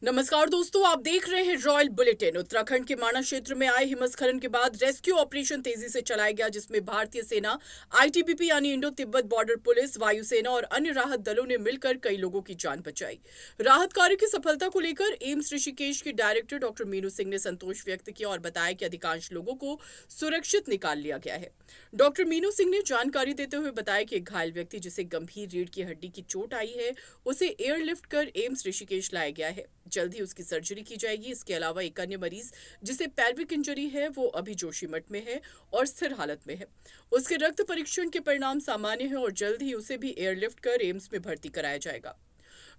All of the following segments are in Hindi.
नमस्कार दोस्तों, आप देख रहे हैं रॉयल बुलेटिन। उत्तराखंड के माणा क्षेत्र में आए हिमस्खलन के बाद रेस्क्यू ऑपरेशन तेजी से चलाया गया, जिसमें भारतीय सेना, आईटीबीपी यानी इंडो तिब्बत बॉर्डर पुलिस, वायुसेना और अन्य राहत दलों ने मिलकर कई लोगों की जान बचाई। राहत कार्य की सफलता को लेकर एम्स ऋषिकेश के डायरेक्टर डॉक्टर मीनू सिंह ने संतोष व्यक्त किया और बताया कि अधिकांश लोगों को सुरक्षित निकाल लिया गया है। डॉक्टर मीनू सिंह ने जानकारी देते हुए बताया कि एक घायल व्यक्ति जिसे गंभीर रीढ़ की हड्डी की चोट आई है, उसे एयरलिफ्ट कर एम्स ऋषिकेश लाया गया है। जल्द ही उसकी सर्जरी की जाएगी। इसके अलावा एक अन्य मरीज जिसे पेल्विक इंजरी है, वो अभी जोशीमठ में है और स्थिर हालत में है। उसके रक्त परीक्षण के परिणाम सामान्य है और जल्द ही उसे भी एयरलिफ्ट कर एम्स में भर्ती कराया जाएगा।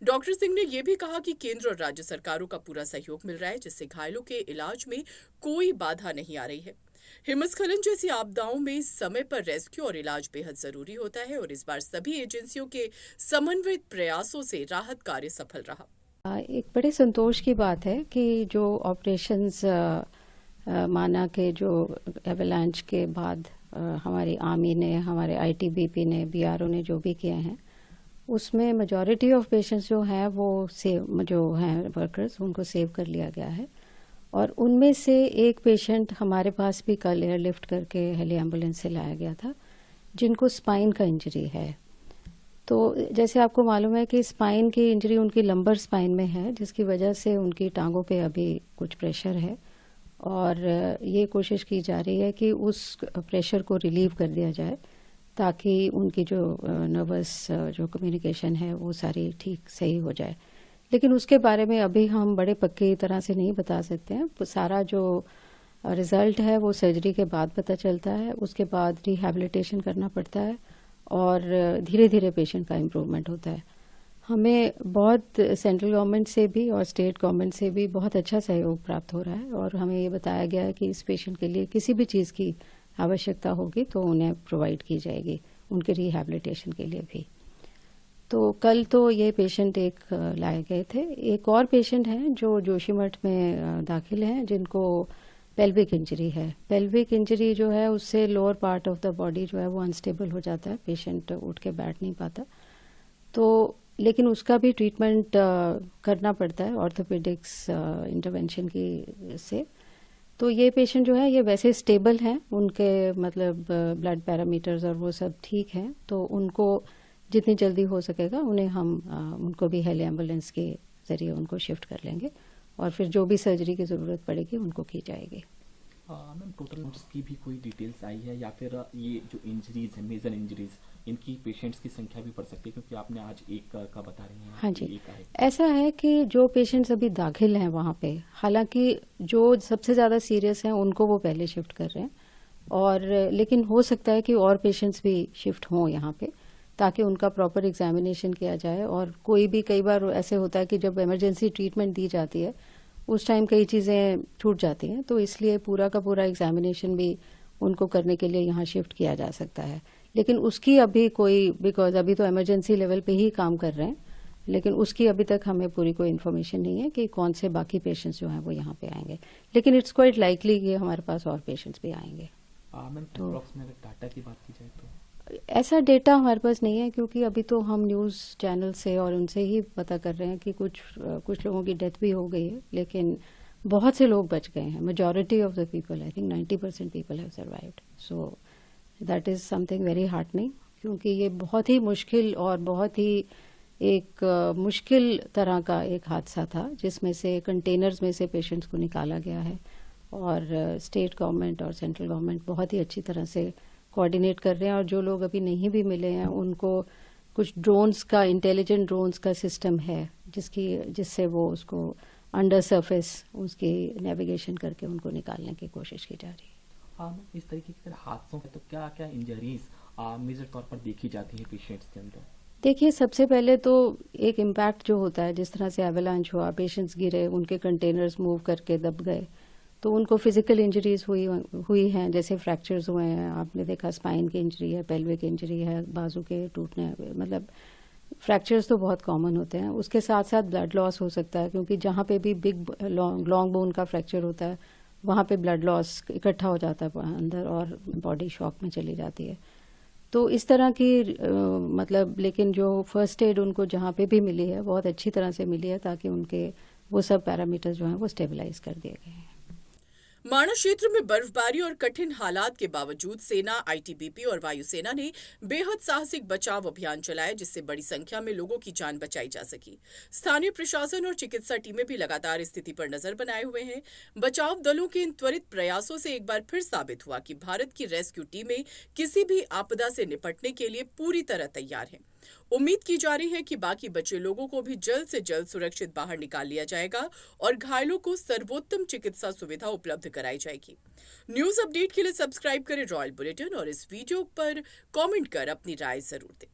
डॉक्टर सिंह ने यह भी कहा कि केंद्र और राज्य सरकारों का पूरा सहयोग मिल रहा है, जिससे घायलों के इलाज में कोई बाधा नहीं आ रही है। हिमस्खलन जैसी आपदाओं में समय पर रेस्क्यू और इलाज बेहद जरूरी होता है और इस बार सभी एजेंसियों के समन्वित प्रयासों से राहत कार्य सफल रहा। एक बड़े संतोष की बात है कि जो ऑपरेशंस माना के जो एवलांच के बाद हमारी आर्मी ने, हमारे आईटीबीपी ने, बीआरओ ने जो भी किए हैं, उसमें मेजॉरिटी ऑफ पेशेंट्स जो हैं वो सेव, जो हैं वर्कर्स, उनको सेव कर लिया गया है। और उनमें से एक पेशेंट हमारे पास भी कल एयरलिफ्ट करके हेली एम्बुलेंस से लाया गया था, जिनको स्पाइन का इंजरी है। तो जैसे आपको मालूम है कि स्पाइन की इंजरी उनकी लंबर स्पाइन में है, जिसकी वजह से उनकी टांगों पे अभी कुछ प्रेशर है और ये कोशिश की जा रही है कि उस प्रेशर को रिलीव कर दिया जाए, ताकि उनकी जो नर्वस जो कम्युनिकेशन है वो सारी ठीक सही हो जाए। लेकिन उसके बारे में अभी हम बड़े पक्की तरह से नहीं बता सकते हैं। सारा जो रिजल्ट है वो सर्जरी के बाद पता चलता है, उसके बाद रिहैबिलिटेशन करना पड़ता है और धीरे धीरे पेशेंट का इम्प्रूवमेंट होता है। हमें बहुत सेंट्रल गवर्नमेंट से भी और स्टेट गवर्नमेंट से भी बहुत अच्छा सहयोग प्राप्त हो रहा है और हमें ये बताया गया है कि इस पेशेंट के लिए किसी भी चीज़ की आवश्यकता होगी तो उन्हें प्रोवाइड की जाएगी, उनके रिहैबिलिटेशन के लिए भी। तो कल तो ये पेशेंट एक लाए गए थे। एक और पेशेंट हैं जो जोशीमठ में दाखिल हैं, जिनको पेल्विक इंजरी है। पेल्विक इंजरी जो है उससे lower part of the body जो है वो अनस्टेबल हो जाता है, पेशेंट उठ के बैठ नहीं पाता। तो लेकिन उसका भी ट्रीटमेंट करना पड़ता है ऑर्थोपेडिक्स इंटरवेंशन की से। तो ये पेशेंट जो है ये वैसे स्टेबल हैं, उनके मतलब ब्लड पैरामीटर्स और वो सब ठीक हैं, तो उनको जितनी जल्दी हो सकेगा उन्हें हम उनको भी हेली एम्बुलेंस के ज़रिए उनको शिफ्ट कर लेंगे और फिर जो भी सर्जरी की ज़रूरत पड़ेगी उनको की जाएगी। मैम, टोटल नोट्स की भी कोई डिटेल्स आई है या फिर ये जो इंजरीज है, मेजर इंजरीज, इनकी पेशेंट्स की संख्या भी बढ़ सकती है, क्योंकि आपने आज एक का बता रही हैं। हाँ जी, ऐसा है कि जो पेशेंट्स अभी दाखिल हैं वहाँ पे, हालांकि जो सबसे ज़्यादा सीरियस हैं उनको वो पहले शिफ्ट कर रहे हैं, और लेकिन हो सकता है कि और पेशेंट्स भी शिफ्ट हों यहाँ पे, ताकि उनका प्रॉपर एग्जामिनेशन किया जाए। और कोई भी कई बार ऐसे होता है कि जब इमरजेंसी ट्रीटमेंट दी जाती है उस टाइम कई चीज़ें छूट जाती हैं, तो इसलिए पूरा का पूरा एग्जामिनेशन भी उनको करने के लिए यहाँ शिफ्ट किया जा सकता है। लेकिन उसकी अभी कोई, बिकॉज अभी तो इमरजेंसी लेवल पे ही काम कर रहे हैं, लेकिन उसकी अभी तक हमें पूरी कोई इन्फॉर्मेशन नहीं है कि कौन से बाकी पेशेंट्स जो हैं वो यहाँ पे आएंगे। लेकिन इट्स क्वाइट लाइकली कि हमारे पास और पेशेंट्स भी आएंगे। तो डाटा की बात की जाए तो ऐसा डेटा हमारे पास नहीं है, क्योंकि अभी तो हम न्यूज़ चैनल से और उनसे ही पता कर रहे हैं कि कुछ लोगों की डेथ भी हो गई है, लेकिन बहुत से लोग बच गए हैं। Majority of the people, I think 90% people have survived. So that is something very heartening, क्योंकि ये बहुत ही मुश्किल और बहुत ही एक मुश्किल तरह का एक हादसा था, जिसमें से कंटेनर्स में से पेशेंट्स को निकाला गया है और स्टेट गवर्नमेंट और सेंट्रल गवर्नमेंट बहुत ही अच्छी तरह से कोऑर्डिनेट कर रहे हैं। और जो लोग अभी नहीं भी मिले हैं उनको कुछ ड्रोन्स का, इंटेलिजेंट ड्रोन्स का सिस्टम है जिससे वो उसको अंडर सरफेस उसकी नेविगेशन करके उनको निकालने की कोशिश की जा रही है। हाँ, इस तरीके के हादसों में तो क्या क्या इंजरीज मेजर तौर पर देखी जाती है पेशेंट्स के अंदर? देखिए, सबसे पहले तो एक इम्पैक्ट जो होता है, जिस तरह से एवलांच हुआ, पेशेंट्स गिरे, उनके कंटेनर्स मूव करके दब गए, तो उनको फिजिकल इंजरीज हुई हैं, जैसे फ्रैक्चर्स हुए हैं। आपने देखा स्पाइन की इंजरी है, पेल्विक इंजरी है, बाजू के टूटने, मतलब फ्रैक्चर्स तो बहुत कॉमन होते हैं। उसके साथ साथ ब्लड लॉस हो सकता है, क्योंकि जहाँ पे भी बिग लॉन्ग बोन का फ्रैक्चर होता है वहाँ पे ब्लड लॉस इकट्ठा हो जाता है अंदर और बॉडी शॉक में चली जाती है। तो इस तरह की मतलब, लेकिन जो फर्स्ट एड उनको जहाँ पे भी मिली है बहुत अच्छी तरह से मिली है, ताकि उनके वो सब पैरामीटर्स जो हैं वो स्टेबलाइज कर दिए गए हैं। माणा क्षेत्र में बर्फबारी और कठिन हालात के बावजूद सेना, आईटीबीपी और वायुसेना ने बेहद साहसिक बचाव अभियान चलाया, जिससे बड़ी संख्या में लोगों की जान बचाई जा सकी। स्थानीय प्रशासन और चिकित्सा टीमें भी लगातार स्थिति पर नजर बनाए हुए हैं। बचाव दलों के इन त्वरित प्रयासों से एक बार फिर साबित हुआ कि भारत की रेस्क्यू टीमें किसी भी आपदा से निपटने के लिए पूरी तरह तैयार हैं। उम्मीद की जा रही है कि बाकी बचे लोगों को भी जल्द से जल्द सुरक्षित बाहर निकाल लिया जाएगा और घायलों को सर्वोत्तम चिकित्सा सुविधा उपलब्ध कराई जाएगी। न्यूज अपडेट के लिए सब्सक्राइब करें रॉयल बुलेटिन और इस वीडियो पर कमेंट कर अपनी राय जरूर दें।